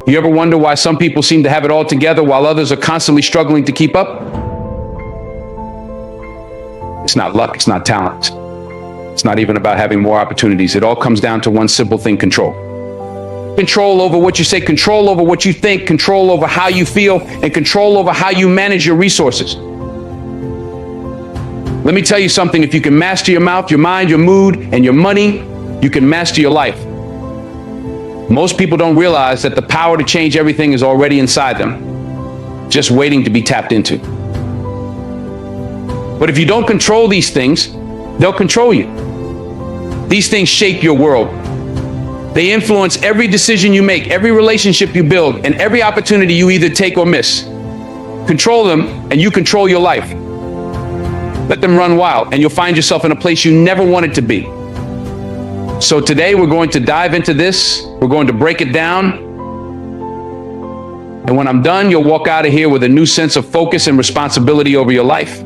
You ever wonder why some people seem to have it all together while others are constantly struggling to keep up? It's not luck, it's not talent. It's not even about having more opportunities. It all comes down to one simple thing: control. Control over what you say, control over what you think, control over how you feel, and control over how you manage your resources. Let me tell you something: if you can master your mouth, your mind, your mood, and your money, you can master your life. Most people don't realize that the power to change everything is already inside them, just waiting to be tapped into. But if you don't control these things, they'll control you. These things shape your world. They influence every decision you make, every relationship you build, and every opportunity you either take or miss. Control them, and you control your life. Let them run wild, and you'll find yourself in a place you never wanted to be. So today we're going to dive into this. We're going to break it down. And when I'm done, you'll walk out of here with a new sense of focus and responsibility over your life.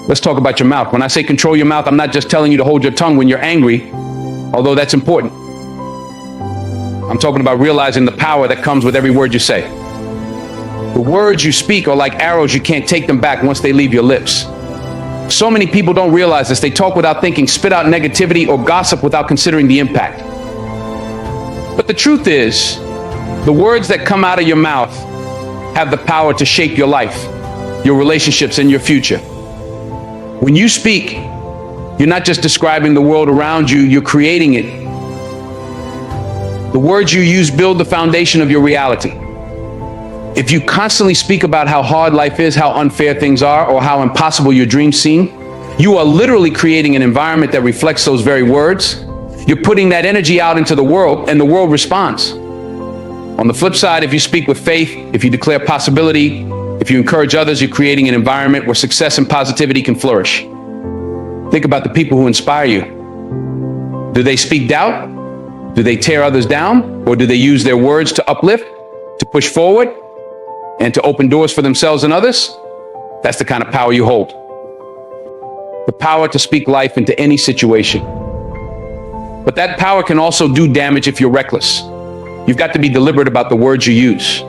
Let's talk about your mouth. When I say control your mouth, I'm not just telling you to hold your tongue when you're angry, although that's important. I'm talking about realizing the power that comes with every word you say. The words you speak are like arrows. You can't take them back once they leave your lips. So many people don't realize this. They talk without thinking, spit out negativity, or gossip without considering the impact. But the truth is, the words that come out of your mouth have the power to shape your life, your relationships, and your future. When you speak, you're not just describing the world around you, you're creating it. The words you use build the foundation of your reality. If you constantly speak about how hard life is, how unfair things are, or how impossible your dreams seem, you are literally creating an environment that reflects those very words. You're putting that energy out into the world, and the world responds. On the flip side, if you speak with faith, if you declare possibility, if you encourage others, you're creating an environment where success and positivity can flourish. Think about the people who inspire you. Do they speak doubt? Do they tear others down? Or do they use their words to uplift, to push forward, and to open doors for themselves and others? That's the kind of power you hold. The power to speak life into any situation. But that power can also do damage if you're reckless. You've got to be deliberate about the words you use.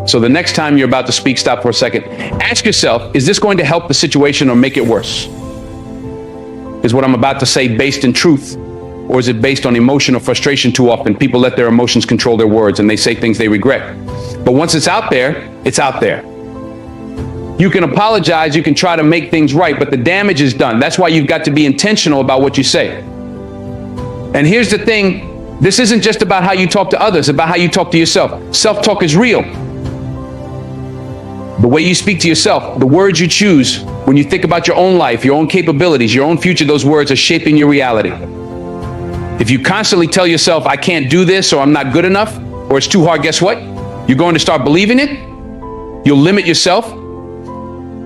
So the next time you're about to speak, stop for a second. Ask yourself, is this going to help the situation or make it worse? Is what I'm about to say based in truth, or is it based on emotion or frustration? Too often people let their emotions control their words, and they say things they regret. But once it's out there, it's out there. You can apologize, you can try to make things right, but the damage is done. That's why you've got to be intentional about what you say. And here's the thing, this isn't just about how you talk to others, it's about how you talk to yourself. Self-talk is real. The way you speak to yourself, the words you choose, when you think about your own life, your own capabilities, your own future, those words are shaping your reality. If you constantly tell yourself, I can't do this, or I'm not good enough, or it's too hard, guess what? You're going to start believing it. You'll limit yourself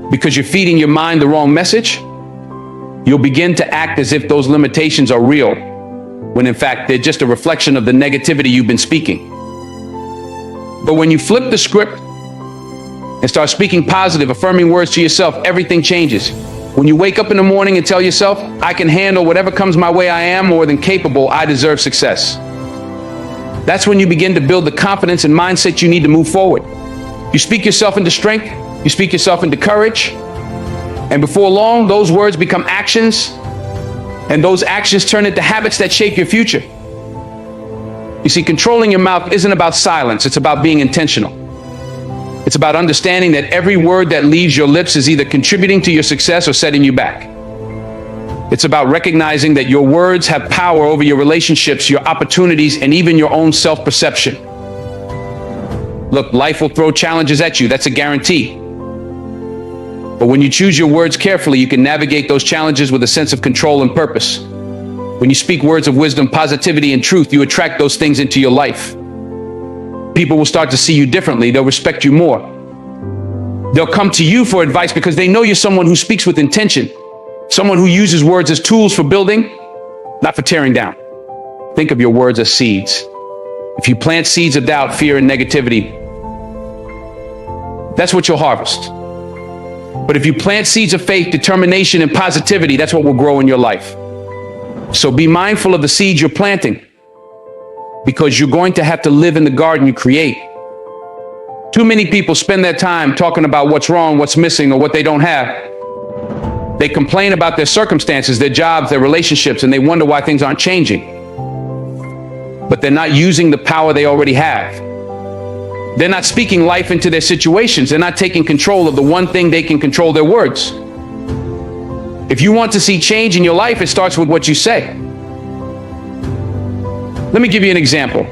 because you're feeding your mind the wrong message. You'll begin to act as if those limitations are real, when in fact they're just a reflection of the negativity you've been speaking. But when you flip the script and start speaking positive, affirming words to yourself, everything changes. When you wake up in the morning and tell yourself, I can handle whatever comes my way, I am more than capable, I deserve success. That's when you begin to build the confidence and mindset you need to move forward. You speak yourself into strength, you speak yourself into courage, and before long, those words become actions, and those actions turn into habits that shape your future. You see, controlling your mouth isn't about silence, it's about being intentional. It's about understanding that every word that leaves your lips is either contributing to your success or setting you back. It's about recognizing that your words have power over your relationships, your opportunities, and even your own self-perception. Look, life will throw challenges at you, that's a guarantee. But when you choose your words carefully, you can navigate those challenges with a sense of control and purpose. When you speak words of wisdom, positivity, and truth, you attract those things into your life. People will start to see you differently. They'll respect you more. They'll come to you for advice because they know you're someone who speaks with intention, someone who uses words as tools for building, not for tearing down. Think of your words as seeds. If you plant seeds of doubt, fear, and negativity, that's what you'll harvest. But if you plant seeds of faith, determination, and positivity, that's what will grow in your life. So be mindful of the seeds you're planting. because you're going to have to live in the garden you create. Too many people spend their time talking about what's wrong, what's missing, or what they don't have. They complain about their circumstances, their jobs, their relationships, and they wonder why things aren't changing. But they're not using the power they already have. They're not speaking life into their situations. They're not taking control of the one thing they can control, their words. If you want to see change in your life, it starts with what you say. Let me give you an example.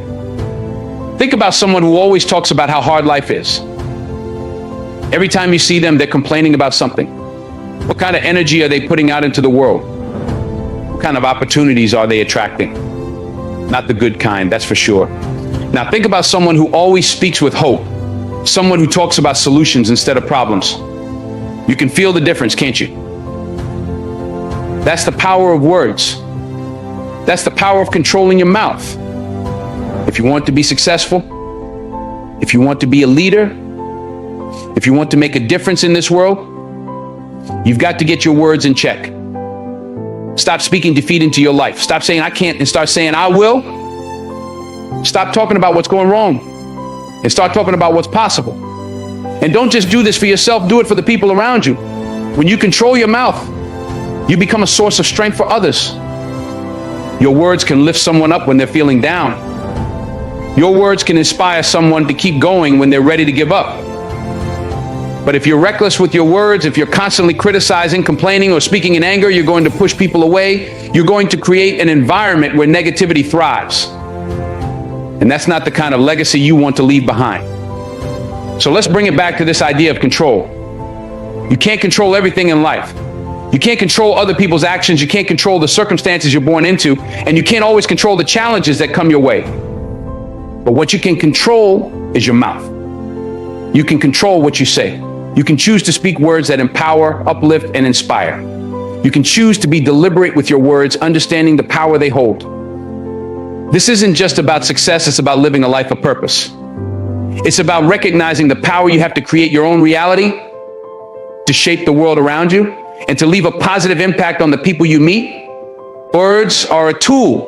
Think about someone who always talks about how hard life is. Every time you see them, they're complaining about something. What kind of energy are they putting out into the world? What kind of opportunities are they attracting? Not the good kind, that's for sure. Now think about someone who always speaks with hope. Someone who talks about solutions instead of problems. You can feel the difference, can't you? That's the power of words. That's the power of controlling your mouth. If you want to be successful, if you want to be a leader, if you want to make a difference in this world, you've got to get your words in check. Stop speaking defeat into your life. Stop saying I can't and start saying I will. Stop talking about what's going wrong and start talking about what's possible. And don't just do this for yourself, do it for the people around you. When you control your mouth, you become a source of strength for others. Your words can lift someone up when they're feeling down. Your words can inspire someone to keep going when they're ready to give up. But if you're reckless with your words, if you're constantly criticizing, complaining, or speaking in anger, you're going to push people away. You're going to create an environment where negativity thrives. And that's not the kind of legacy you want to leave behind. So let's bring it back to this idea of control. You can't control everything in life. You can't control other people's actions. You can't control the circumstances you're born into. And you can't always control the challenges that come your way. But what you can control is your mouth. You can control what you say. You can choose to speak words that empower, uplift, and inspire. You can choose to be deliberate with your words, understanding the power they hold. This isn't just about success, it's about living a life of purpose. It's about recognizing the power you have to create your own reality, to shape the world around you, and to leave a positive impact on the people you meet. Words are a tool.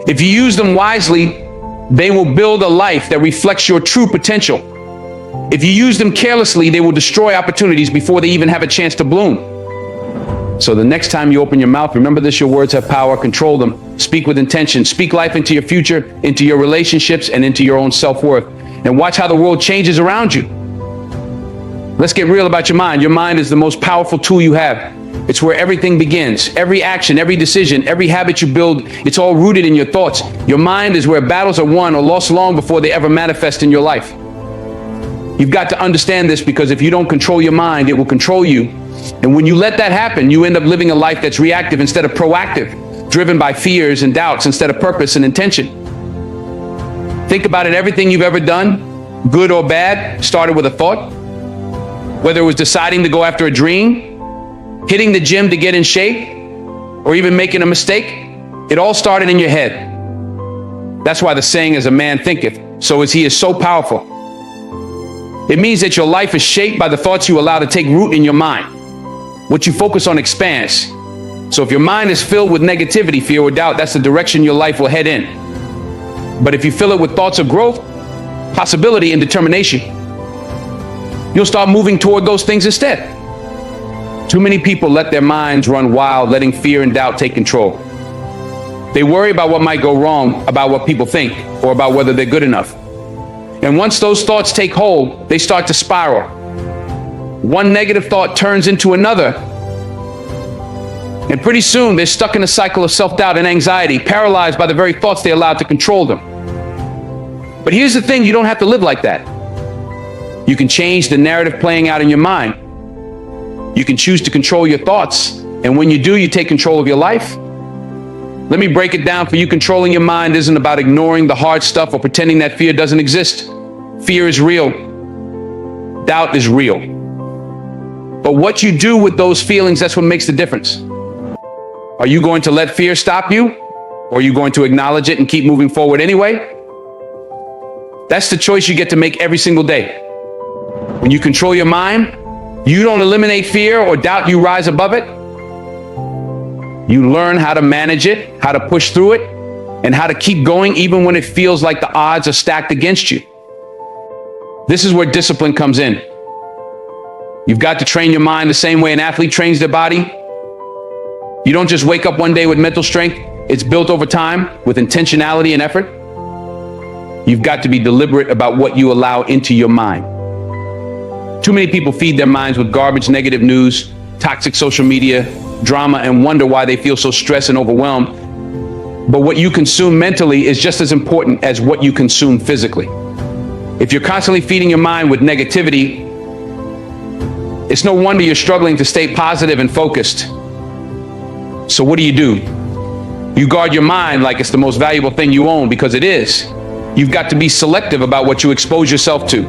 If you use them wisely, they will build a life that reflects your true potential. If you use them carelessly, they will destroy opportunities before they even have a chance to bloom. So the next time you open your mouth, remember this, your words have power, control them, speak with intention, speak life into your future, into your relationships, and into your own self-worth. And watch how the world changes around you. Let's get real about your mind. Your mind is the most powerful tool you have. It's where everything begins. Every action, every decision, every habit you build, it's all rooted in your thoughts. Your mind is where battles are won or lost long before they ever manifest in your life. You've got to understand this, because if you don't control your mind, it will control you. And when you let that happen, you end up living a life that's reactive instead of proactive, driven by fears and doubts instead of purpose and intention. Think about it. Everything you've ever done, good or bad, started with a thought. Whether it was deciding to go after a dream, hitting the gym to get in shape, or even making a mistake, it all started in your head. That's why the saying is, a man thinketh, so is he, is so powerful. It means that your life is shaped by the thoughts you allow to take root in your mind. What you focus on expands. So if your mind is filled with negativity, fear, or doubt, that's the direction your life will head in. But if you fill it with thoughts of growth, possibility, and determination, you'll start moving toward those things instead. Too many people let their minds run wild, letting fear and doubt take control. They worry about what might go wrong, about what people think, or about whether they're good enough. And once those thoughts take hold, they start to spiral. One negative thought turns into another. And pretty soon, they're stuck in a cycle of self-doubt and anxiety, paralyzed by the very thoughts they allowed to control them. But here's the thing, you don't have to live like that. You can change the narrative playing out in your mind. You can choose to control your thoughts. And when you do, you take control of your life. Let me break it down for you. Controlling your mind isn't about ignoring the hard stuff or pretending that fear doesn't exist. Fear is real. Doubt is real. But what you do with those feelings, that's what makes the difference. Are you going to let fear stop you? Or are you going to acknowledge it and keep moving forward anyway? That's the choice you get to make every single day. When you control your mind, you don't eliminate fear or doubt, you rise above it. You learn how to manage it, how to push through it, and how to keep going even when it feels like the odds are stacked against you. This is where discipline comes in. You've got to train your mind the same way an athlete trains their body. You don't just wake up one day with mental strength. It's built over time with intentionality and effort. You've got to be deliberate about what you allow into your mind. Too many people feed their minds with garbage, negative news, toxic social media, drama, and wonder why they feel so stressed and overwhelmed. But what you consume mentally is just as important as what you consume physically. If you're constantly feeding your mind with negativity, it's no wonder you're struggling to stay positive and focused. So what do? You guard your mind like it's the most valuable thing you own, because it is. You've got to be selective about what you expose yourself to.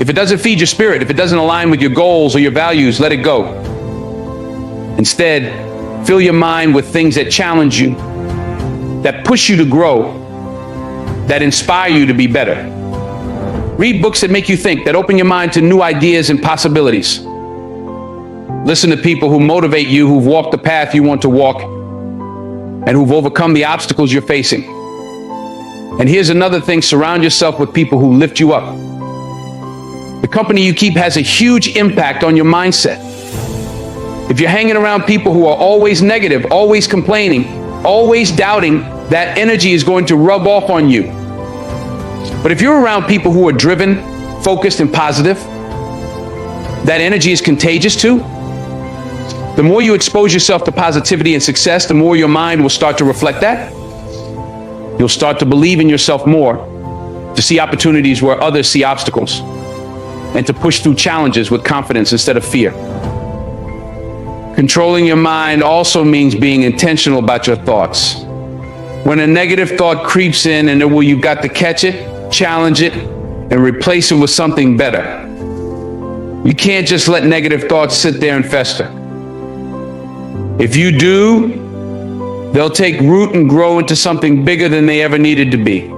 If it doesn't feed your spirit, if it doesn't align with your goals or your values, let it go. Instead, fill your mind with things that challenge you, that push you to grow, that inspire you to be better. Read books that make you think, that open your mind to new ideas and possibilities. Listen to people who motivate you, who've walked the path you want to walk, and who've overcome the obstacles you're facing. And here's another thing: surround yourself with people who lift you up. The company you keep has a huge impact on your mindset. If you're hanging around people who are always negative, always complaining, always doubting, that energy is going to rub off on you. But if you're around people who are driven, focused, and positive, that energy is contagious too. The more you expose yourself to positivity and success, the more your mind will start to reflect that. You'll start to believe in yourself more, to see opportunities where others see obstacles, and to push through challenges with confidence instead of fear. Controlling your mind also means being intentional about your thoughts. When a negative thought creeps in, you've got to catch it, challenge it, and replace it with something better. You can't just let negative thoughts sit there and fester. If you do, they'll take root and grow into something bigger than they ever needed to be.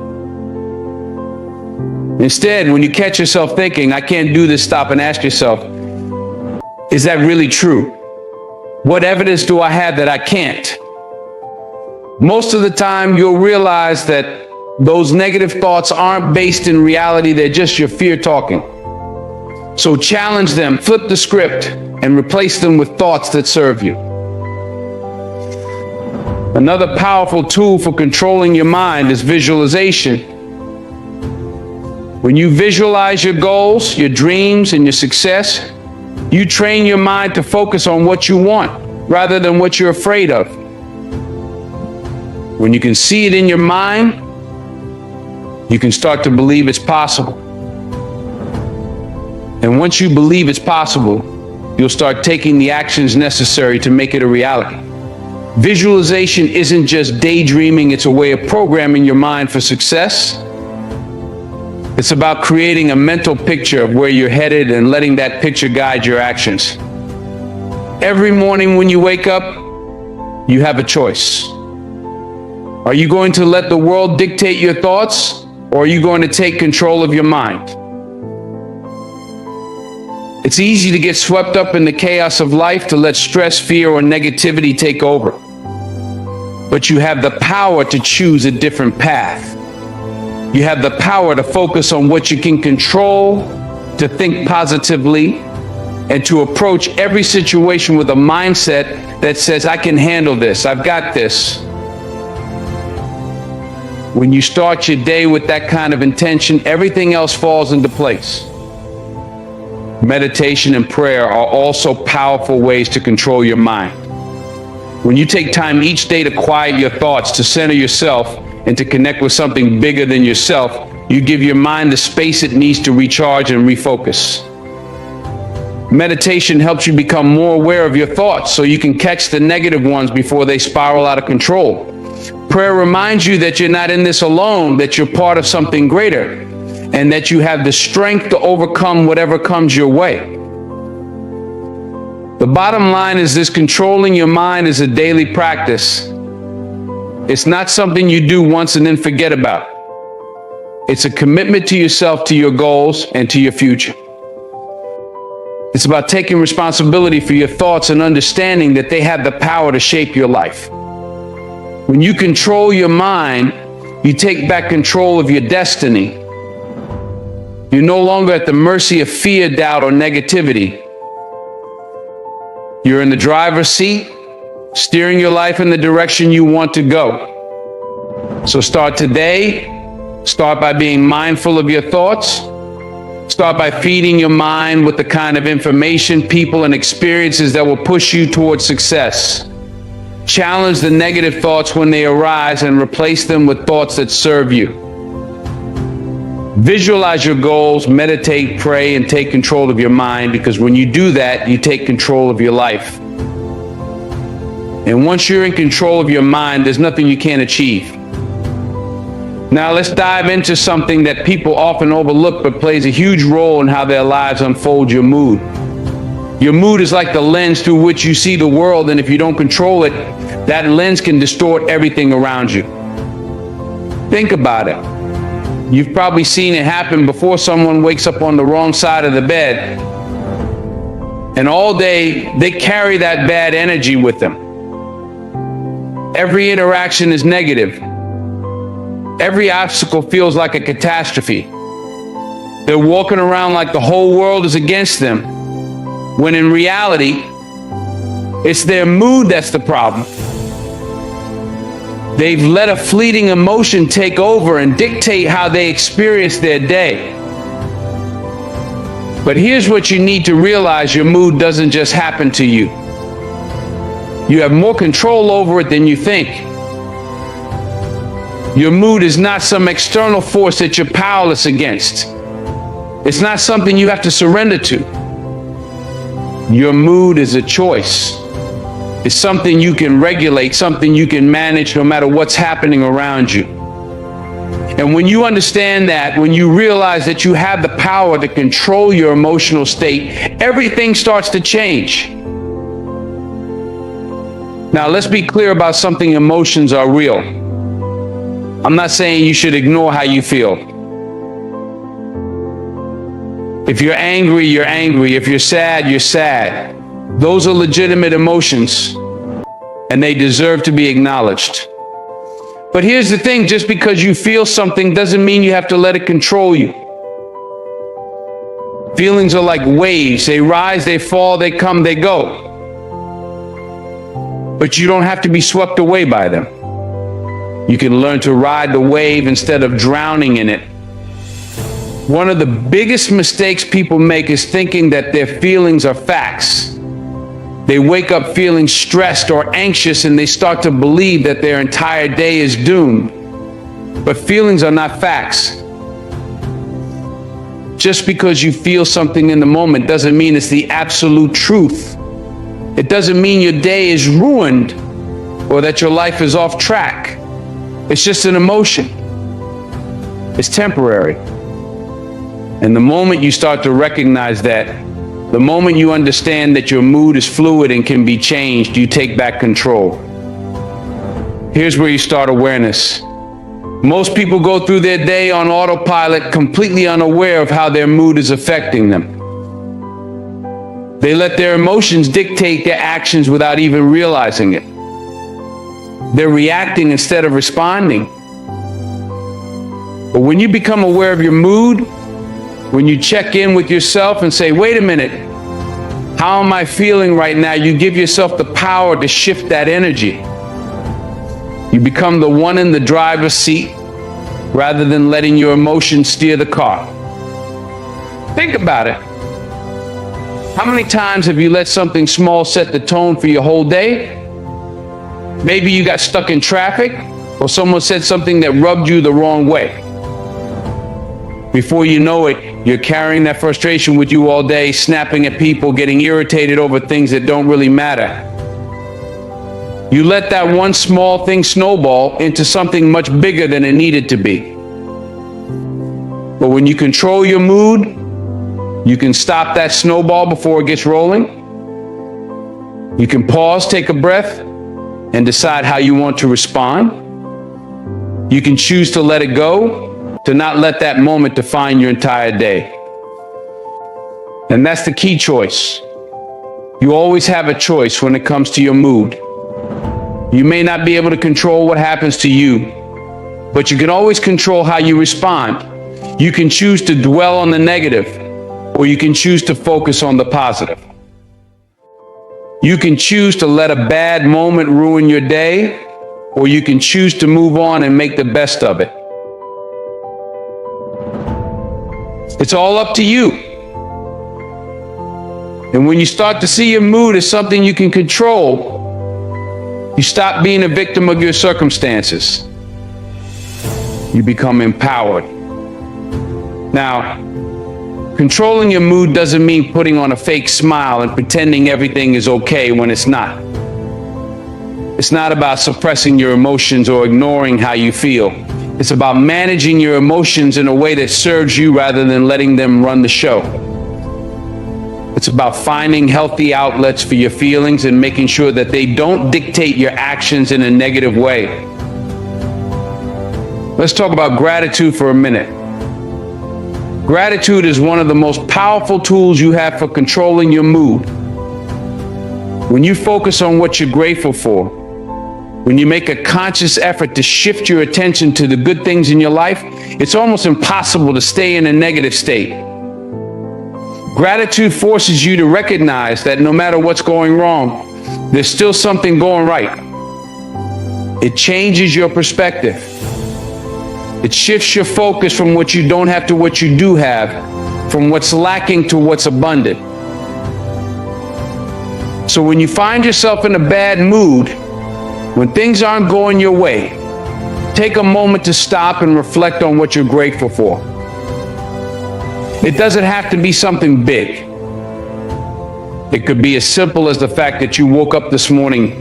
Instead, when you catch yourself thinking, "I can't do this," stop and ask yourself, is that really true? What evidence do I have that I can't? Most of the time, you'll realize that those negative thoughts aren't based in reality. They're just your fear talking. So challenge them, flip the script, and replace them with thoughts that serve you. Another powerful tool for controlling your mind is visualization. When you visualize your goals, your dreams, and your success, you train your mind to focus on what you want rather than what you're afraid of. When you can see it in your mind, you can start to believe it's possible. And once you believe it's possible, you'll start taking the actions necessary to make it a reality. Visualization isn't just daydreaming, it's a way of programming your mind for success. It's about creating a mental picture of where you're headed and letting that picture guide your actions. Every morning when you wake up, you have a choice. Are you going to let the world dictate your thoughts, or are you going to take control of your mind? It's easy to get swept up in the chaos of life, to let stress, fear, or negativity take over. But you have the power to choose a different path. You have the power to focus on what you can control, to think positively, and to approach every situation with a mindset that says, "I can handle this, I've got this." When you start your day with that kind of intention, everything else falls into place. Meditation and prayer are also powerful ways to control your mind. When you take time each day to quiet your thoughts, to center yourself, and to connect with something bigger than yourself, you give your mind the space it needs to recharge and refocus. Meditation helps you become more aware of your thoughts so you can catch the negative ones before they spiral out of control. Prayer reminds you that you're not in this alone, that you're part of something greater, and that you have the strength to overcome whatever comes your way. The bottom line is this: controlling your mind is a daily practice. It's not something you do once and then forget about. It's a commitment to yourself, to your goals, and to your future. It's about taking responsibility for your thoughts and understanding that they have the power to shape your life. When you control your mind, you take back control of your destiny. You're no longer at the mercy of fear, doubt, or negativity. You're in the driver's seat, steering your life in the direction you want to go. So start today. Start by being mindful of your thoughts. Start by feeding your mind with the kind of information, people, and experiences that will push you towards success. Challenge the negative thoughts when they arise and replace them with thoughts that serve you. Visualize your goals, meditate, pray, and take control of your mind, because when you do that, you take control of your life. And once you're in control of your mind, there's nothing you can't achieve. Now let's dive into something that people often overlook but plays a huge role in how their lives unfold: your mood. Your mood is like the lens through which you see the world, and if you don't control it, that lens can distort everything around you. Think about it. You've probably seen it happen before. Someone wakes up on the wrong side of the bed, and all day they carry that bad energy with them. Every interaction is negative. Every obstacle feels like a catastrophe. They're walking around like the whole world is against them, when in reality, it's their mood that's the problem. They've let a fleeting emotion take over and dictate how they experience their day. But here's what you need to realize: your mood doesn't just happen to you. You have more control over it than you think. Your mood is not some external force that you're powerless against. It's not something you have to surrender to. Your mood is a choice. It's something you can regulate, something you can manage no matter what's happening around you. And when you understand that, when you realize that you have the power to control your emotional state, everything starts to change. Now, let's be clear about something: emotions are real. I'm not saying you should ignore how you feel. If you're angry, you're angry. If you're sad, you're sad. Those are legitimate emotions, and they deserve to be acknowledged. But here's the thing: just because you feel something doesn't mean you have to let it control you. Feelings are like waves. They rise, they fall, they come, they go. But you don't have to be swept away by them. You can learn to ride the wave instead of drowning in it. One of the biggest mistakes people make is thinking that their feelings are facts. They wake up feeling stressed or anxious, and they start to believe that their entire day is doomed. But feelings are not facts. Just because you feel something in the moment doesn't mean it's the absolute truth. It doesn't mean your day is ruined or that your life is off track. It's just an emotion. It's temporary. And the moment you start to recognize that, the moment you understand that your mood is fluid and can be changed, you take back control. Here's where you start awareness. Most people go through their day on autopilot, completely unaware of how their mood is affecting them. They let their emotions dictate their actions without even realizing it. They're reacting instead of responding. But when you become aware of your mood, when you check in with yourself and say, wait a minute, how am I feeling right now? You give yourself the power to shift that energy. You become the one in the driver's seat rather than letting your emotions steer the car. Think about it. How many times have you let something small set the tone for your whole day? Maybe you got stuck in traffic, or someone said something that rubbed you the wrong way. Before you know it, you're carrying that frustration with you all day, snapping at people, getting irritated over things that don't really matter. You let that one small thing snowball into something much bigger than it needed to be. But when you control your mood, you can stop that snowball before it gets rolling. You can pause, take a breath, and decide how you want to respond. You can choose to let it go, to not let that moment define your entire day. And that's the key choice. You always have a choice when it comes to your mood. You may not be able to control what happens to you, but you can always control how you respond. You can choose to dwell on the negative, or you can choose to focus on the positive. You can choose to let a bad moment ruin your day, or you can choose to move on and make the best of it. It's all up to you. And when you start to see your mood as something you can control, you stop being a victim of your circumstances. You become empowered. Now, controlling your mood doesn't mean putting on a fake smile and pretending everything is okay when it's not. It's not about suppressing your emotions or ignoring how you feel. It's about managing your emotions in a way that serves you rather than letting them run the show. It's about finding healthy outlets for your feelings and making sure that they don't dictate your actions in a negative way. Let's talk about gratitude for a minute. Gratitude is one of the most powerful tools you have for controlling your mood. When you focus on what you're grateful for, when you make a conscious effort to shift your attention to the good things in your life, it's almost impossible to stay in a negative state. Gratitude forces you to recognize that no matter what's going wrong, there's still something going right. It changes your perspective. It shifts your focus from what you don't have to what you do have, from what's lacking to what's abundant. So when you find yourself in a bad mood, when things aren't going your way, take a moment to stop and reflect on what you're grateful for. It doesn't have to be something big. It could be as simple as the fact that you woke up this morning,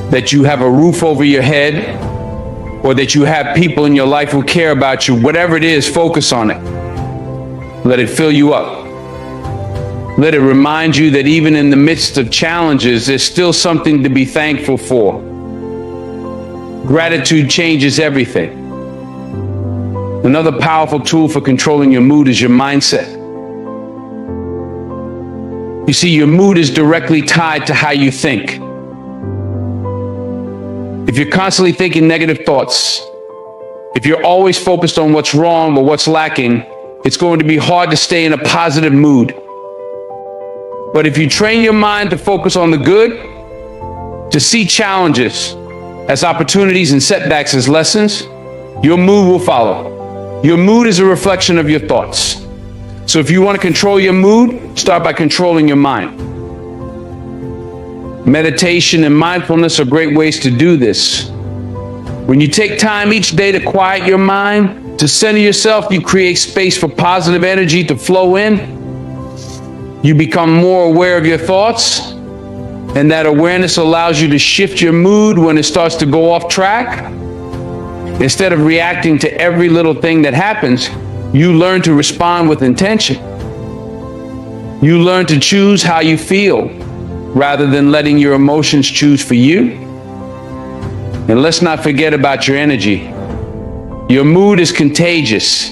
that you have a roof over your head, or that you have people in your life who care about you. Whatever it is, focus on it. Let it fill you up. Let it remind you that even in the midst of challenges, there's still something to be thankful for. Gratitude changes everything. Another powerful tool for controlling your mood is your mindset. You see, your mood is directly tied to how you think. If you're constantly thinking negative thoughts, if you're always focused on what's wrong or what's lacking, it's going to be hard to stay in a positive mood. But if you train your mind to focus on the good, to see challenges as opportunities and setbacks as lessons, your mood will follow. Your mood is a reflection of your thoughts. So if you want to control your mood, start by controlling your mind. Meditation and mindfulness are great ways to do this. When you take time each day to quiet your mind, to center yourself, you create space for positive energy to flow in. You become more aware of your thoughts, and that awareness allows you to shift your mood when it starts to go off track. Instead of reacting to every little thing that happens, you learn to respond with intention. You learn to choose how you feel rather than letting your emotions choose for you. And let's not forget about your energy. Your mood is contagious.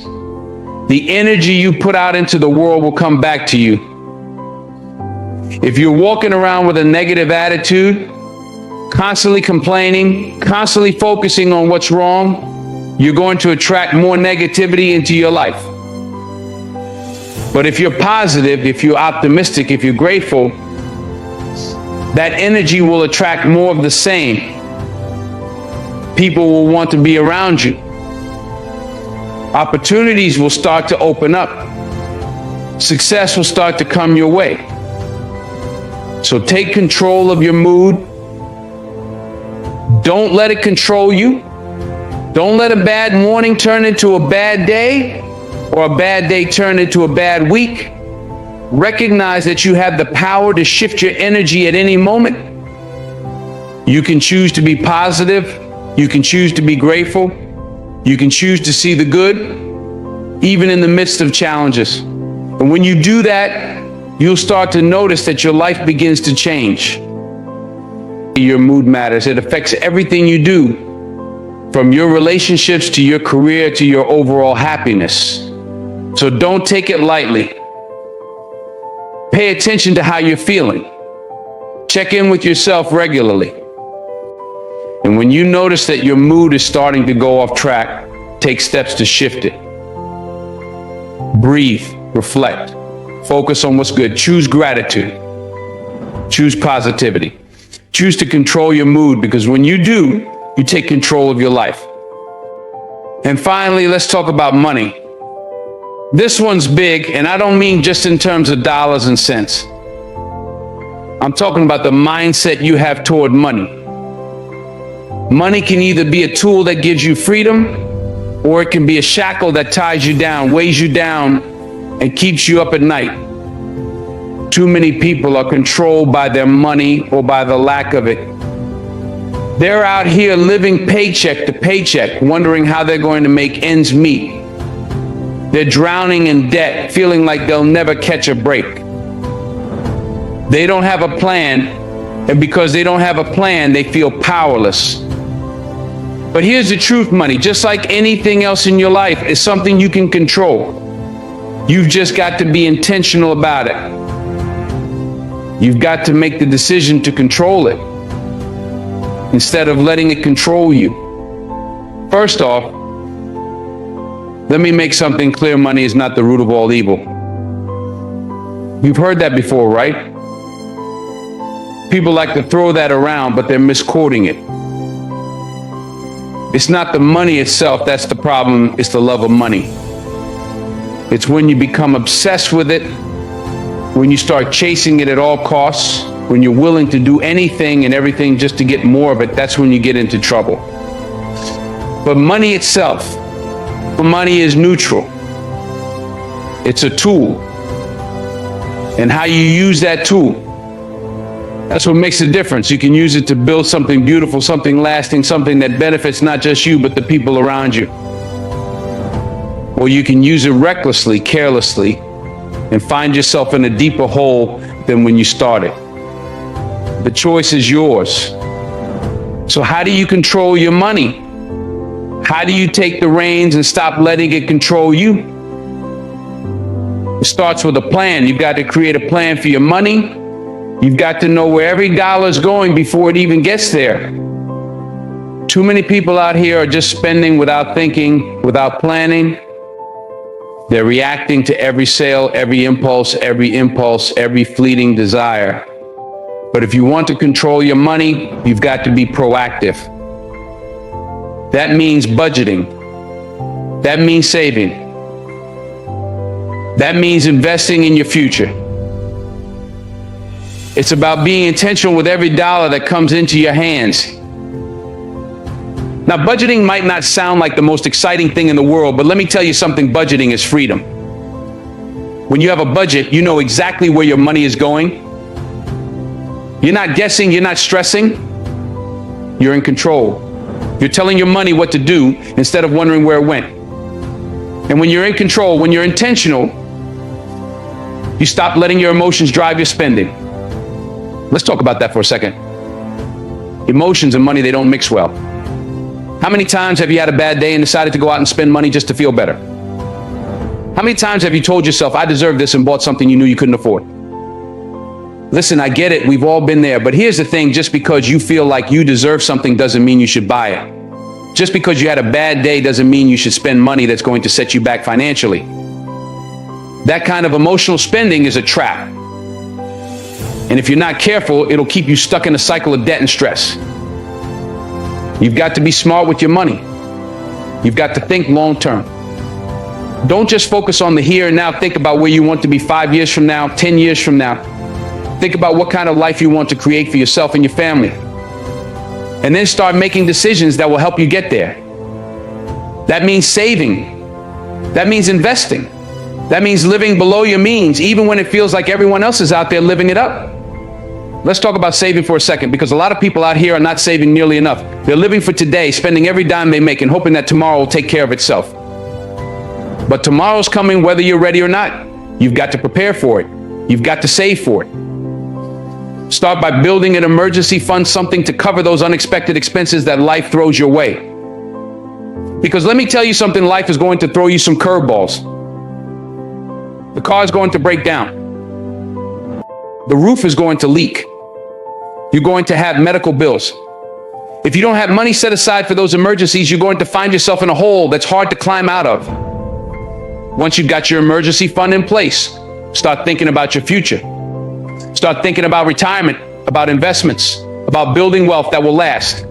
The energy you put out into the world will come back to you. If you're walking around with a negative attitude, constantly complaining, constantly focusing on what's wrong, you're going to attract more negativity into your life. But if you're positive, if you're optimistic, if you're grateful, that energy will attract more of the same. People will want to be around you. Opportunities will start to open up. Success will start to come your way. So take control of your mood. Don't let it control you. Don't let a bad morning turn into a bad day, or a bad day turn into a bad week. Recognize that you have the power to shift your energy at any moment. You can choose to be positive. You can choose to be grateful. You can choose to see the good, even in the midst of challenges. And when you do that, you'll start to notice that your life begins to change. Your mood matters. It affects everything you do, from your relationships to your career to your overall happiness. So don't take it lightly. Pay attention to how you're feeling. Check in with yourself regularly. And when you notice that your mood is starting to go off track, take steps to shift it. Breathe, reflect, focus on what's good. Choose gratitude. Choose positivity. Choose to control your mood, because when you do, you take control of your life. And finally, let's talk about money. This one's big, and I don't mean just in terms of dollars and cents. I'm talking about the mindset you have toward money. Money can either be a tool that gives you freedom, or it can be a shackle that ties you down, weighs you down, and keeps you up at night. Too many people are controlled by their money or by the lack of it. They're out here living paycheck to paycheck, wondering how they're going to make ends meet. They're drowning in debt, feeling like they'll never catch a break. They don't have a plan, and because they don't have a plan, they feel powerless. But here's the truth, money, just like anything else in your life, is something you can control. You've just got to be intentional about it. You've got to make the decision to control it instead of letting it control you. First off, let me make something clear. Money is not the root of all evil. You've heard that before, right? People like to throw that around, but they're misquoting it. It's not the money itself that's the problem, it's the love of money. It's when you become obsessed with it, when you start chasing it at all costs, when you're willing to do anything and everything just to get more of it, that's when you get into trouble. But money itself, money is neutral. It's a tool. And how you use that tool, that's what makes a difference. You can use it to build something beautiful, something lasting, something that benefits not just you, but the people around you. Or you can use it recklessly, carelessly, and find yourself in a deeper hole than when you started. The choice is yours. So how do you control your money? How do you take the reins and stop letting it control you? It starts with a plan. You've got to create a plan for your money. You've got to know where every dollar is going before it even gets there. Too many people out here are just spending without thinking, without planning. They're reacting to every sale, every impulse, every fleeting desire. But if you want to control your money, you've got to be proactive. That means budgeting. That means saving. That means investing in your future. It's about being intentional with every dollar that comes into your hands. Now, budgeting might not sound like the most exciting thing in the world, but let me tell you something, budgeting is freedom. When you have a budget, you know exactly where your money is going. You're not guessing, you're not stressing. You're in control. You're telling your money what to do instead of wondering where it went. And when you're in control, when you're intentional, you stop letting your emotions drive your spending. Let's talk about that for a second. Emotions and money, they don't mix well. How many times have you had a bad day and decided to go out and spend money just to feel better? How many times have you told yourself, I deserve this, and bought something you knew you couldn't afford? Listen, I get it. We've all been there. But here's the thing. Just because you feel like you deserve something doesn't mean you should buy it. Just because you had a bad day doesn't mean you should spend money that's going to set you back financially. That kind of emotional spending is a trap. And if you're not careful, it'll keep you stuck in a cycle of debt and stress. You've got to be smart with your money. You've got to think long term. Don't just focus on the here and now. Think about where you want to be 5 years from now, 10 years from now. Think about what kind of life you want to create for yourself and your family. And then start making decisions that will help you get there. That means saving. That means investing. That means living below your means, even when it feels like everyone else is out there living it up. Let's talk about saving for a second, because a lot of people out here are not saving nearly enough. They're living for today, spending every dime they make and hoping that tomorrow will take care of itself. But tomorrow's coming whether you're ready or not. You've got to prepare for it. You've got to save for it. Start by building an emergency fund, something to cover those unexpected expenses that life throws your way. Because let me tell you something, life is going to throw you some curveballs. The car is going to break down. The roof is going to leak. You're going to have medical bills. If you don't have money set aside for those emergencies, you're going to find yourself in a hole that's hard to climb out of. Once you've got your emergency fund in place, start thinking about your future. Start thinking about retirement, about investments, about building wealth that will last.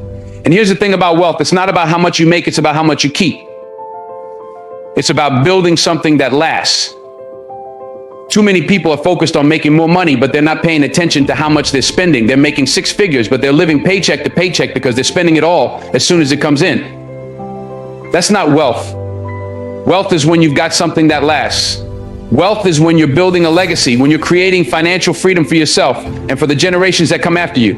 And here's the thing about wealth. It's not about how much you make, it's about how much you keep. It's about building something that lasts. Too many people are focused on making more money, but they're not paying attention to how much they're spending. They're making six figures, but they're living paycheck to paycheck because they're spending it all as soon as it comes in. That's not wealth. Wealth is when you've got something that lasts. Wealth is when you're building a legacy, when you're creating financial freedom for yourself and for the generations that come after you.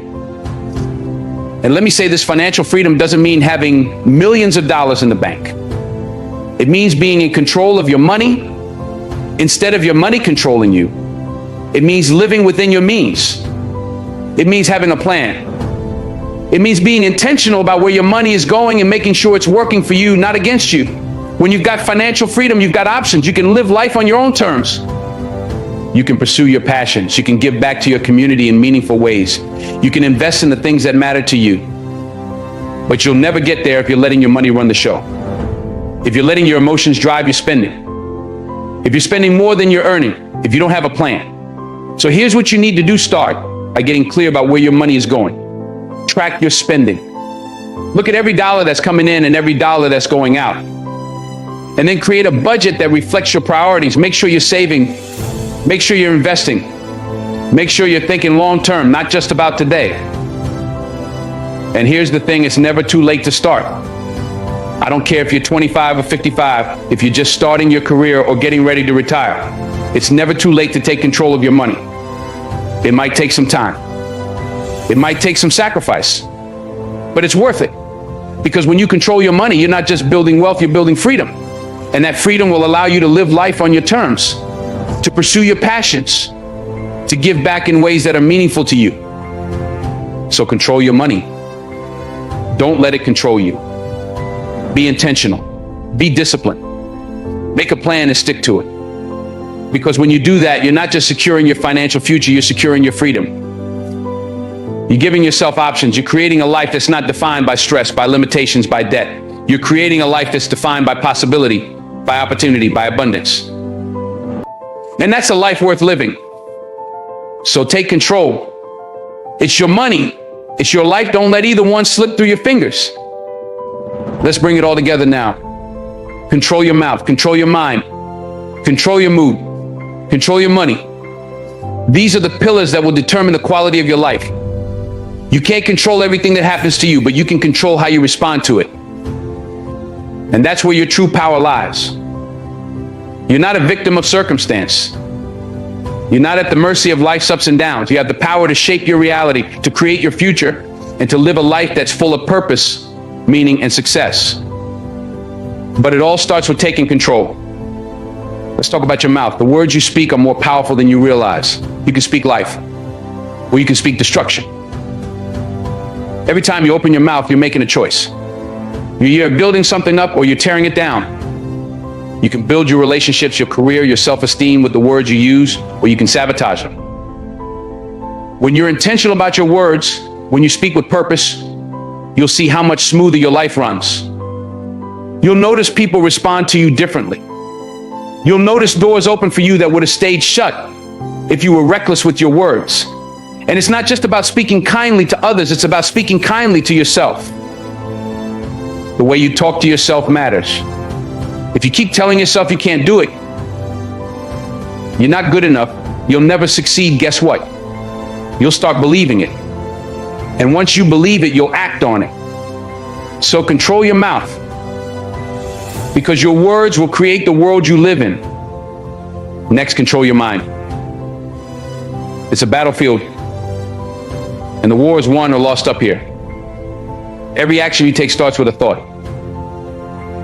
And let me say this, financial freedom doesn't mean having millions of dollars in the bank. It means being in control of your money instead of your money controlling you. It means living within your means. It means having a plan. It means being intentional about where your money is going and making sure it's working for you, not against you. When you've got financial freedom, you've got options. You can live life on your own terms. You can pursue your passions. You can give back to your community in meaningful ways. You can invest in the things that matter to you. But you'll never get there if you're letting your money run the show. If you're letting your emotions drive your spending. If you're spending more than you're earning, if you don't have a plan. So here's what you need to do. Start by getting clear about where your money is going. Track your spending. Look at every dollar that's coming in and every dollar that's going out. And then create a budget that reflects your priorities. Make sure you're saving. Make sure you're investing. Make sure you're thinking long term, not just about today. And here's the thing, it's never too late to start. I don't care if you're 25 or 55, if you're just starting your career or getting ready to retire. It's never too late to take control of your money. It might take some time. It might take some sacrifice, but it's worth it. Because when you control your money, you're not just building wealth, you're building freedom. And that freedom will allow you to live life on your terms, to pursue your passions, to give back in ways that are meaningful to you. So control your money. Don't let it control you. Be intentional. Be disciplined. Make a plan and stick to it. Because when you do that, you're not just securing your financial future, you're securing your freedom. You're giving yourself options. You're creating a life that's not defined by stress, by limitations, by debt. You're creating a life that's defined by possibility, by opportunity, by abundance. And that's a life worth living. So take control. It's your money. It's your life. Don't let either one slip through your fingers. Let's bring it all together now. Control your mouth. Control your mind. Control your mood. Control your money. These are the pillars that will determine the quality of your life. You can't control everything that happens to you, but you can control how you respond to it. And that's where your true power lies. You're not a victim of circumstance. You're not at the mercy of life's ups and downs. You have the power to shape your reality, to create your future, and to live a life that's full of purpose, meaning, and success. But it all starts with taking control. Let's talk about your mouth. The words you speak are more powerful than you realize. You can speak life, or you can speak destruction. Every time you open your mouth, you're making a choice. You're building something up or you're tearing it down. You can build your relationships, your career, your self-esteem with the words you use, or you can sabotage them. When you're intentional about your words, when you speak with purpose, you'll see how much smoother your life runs. You'll notice people respond to you differently. You'll notice doors open for you that would have stayed shut if you were reckless with your words. And it's not just about speaking kindly to others, it's about speaking kindly to yourself. The way you talk to yourself matters. If you keep telling yourself you can't do it, you're not good enough, you'll never succeed, guess what? You'll start believing it. And once you believe it, you'll act on it. So control your mouth, because your words will create the world you live in. Next, control your mind. It's a battlefield, and the war is won or lost up here. Every action you take starts with a thought.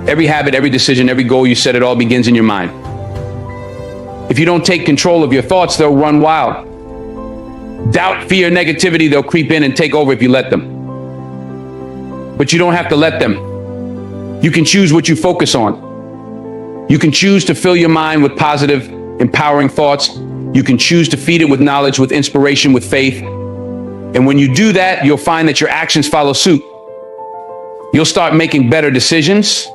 Every habit, every decision, every goal you set, it all begins in your mind. If you don't take control of your thoughts, they'll run wild. Doubt, fear, negativity, they'll creep in and take over if you let them. But you don't have to let them. You can choose what you focus on. You can choose to fill your mind with positive, empowering thoughts. You can choose to feed it with knowledge, with inspiration, with faith. And when you do that, you'll find that your actions follow suit. You'll start making better decisions.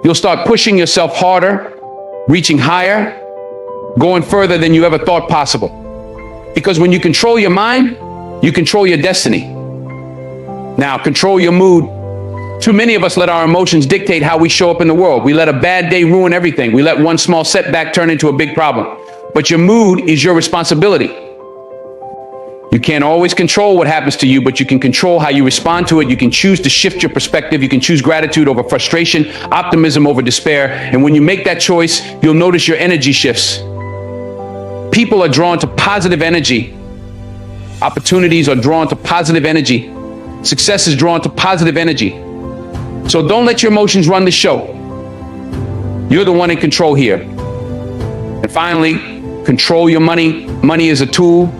You'll start pushing yourself harder, reaching higher, going further than you ever thought possible. Because when you control your mind, you control your destiny. Now, control your mood. Too many of us let our emotions dictate how we show up in the world. We let a bad day ruin everything. We let one small setback turn into a big problem. But your mood is your responsibility. You can't always control what happens to you, but you can control how you respond to it. You can choose to shift your perspective. You can choose gratitude over frustration, optimism over despair. And when you make that choice, you'll notice your energy shifts. People are drawn to positive energy. Opportunities are drawn to positive energy. Success is drawn to positive energy. So don't let your emotions run the show. You're the one in control here. And finally, control your money. Money is a tool.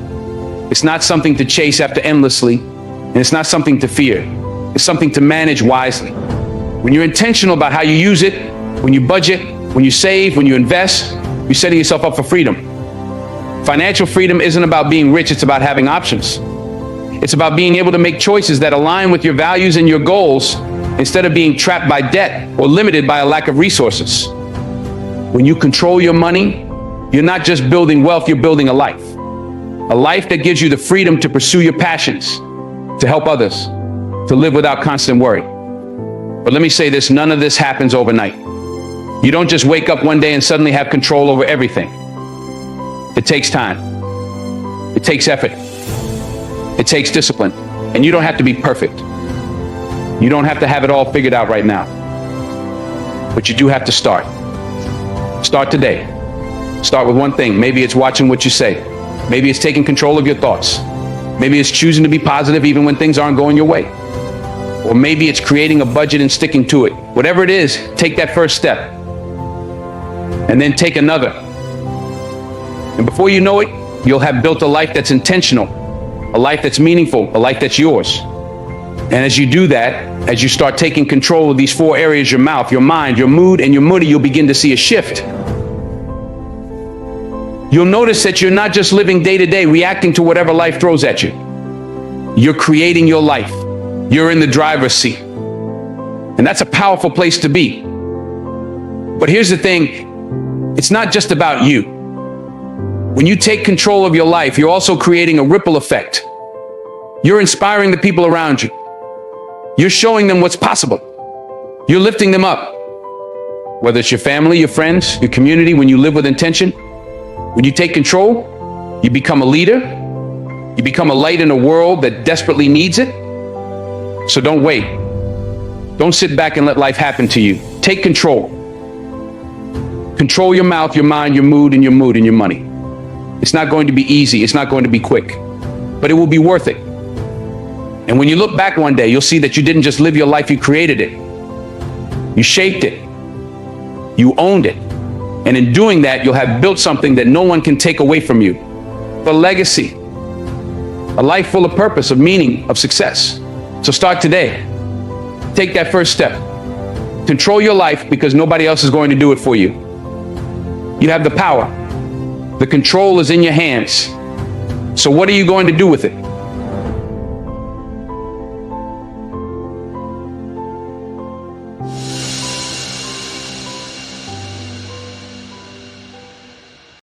It's not something to chase after endlessly, and it's not something to fear. It's something to manage wisely. When you're intentional about how you use it, when you budget, when you save, when you invest, you're setting yourself up for freedom. Financial freedom isn't about being rich, it's about having options. It's about being able to make choices that align with your values and your goals instead of being trapped by debt or limited by a lack of resources. When you control your money, you're not just building wealth, you're building a life. A life that gives you the freedom to pursue your passions, to help others, to live without constant worry. But let me say this, none of this happens overnight. You don't just wake up one day and suddenly have control over everything. It takes time. It takes effort. It takes discipline. And you don't have to be perfect. You don't have to have it all figured out right now. But you do have to start. Start today. Start with one thing. Maybe it's watching what you say. Maybe it's taking control of your thoughts. Maybe it's choosing to be positive even when things aren't going your way. Or maybe it's creating a budget and sticking to it. Whatever it is, take that first step. And then take another. And before you know it, you'll have built a life that's intentional, a life that's meaningful, a life that's yours. And as you do that, as you start taking control of these four areas, your mouth, your mind, your mood, and your money, you'll begin to see a shift. You'll notice that you're not just living day to day, reacting to whatever life throws at you. You're creating your life. You're in the driver's seat. And that's a powerful place to be. But here's the thing, it's not just about you. When you take control of your life, you're also creating a ripple effect. You're inspiring the people around you. You're showing them what's possible. You're lifting them up. Whether it's your family, your friends, your community, when you live with intention, when you take control, you become a leader. You become a light in a world that desperately needs it. So don't wait. Don't sit back and let life happen to you. Take control. Control your mouth, your mind, your mood, and your money. It's not going to be easy. It's not going to be quick, but it will be worth it. And when you look back one day, you'll see that you didn't just live your life, you created it. You shaped it. You owned it. And in doing that, you'll have built something that no one can take away from you. A legacy, a life full of purpose, of meaning, of success. So start today. Take that first step. Control your life because nobody else is going to do it for you. You have the power. The control is in your hands. So what are you going to do with it?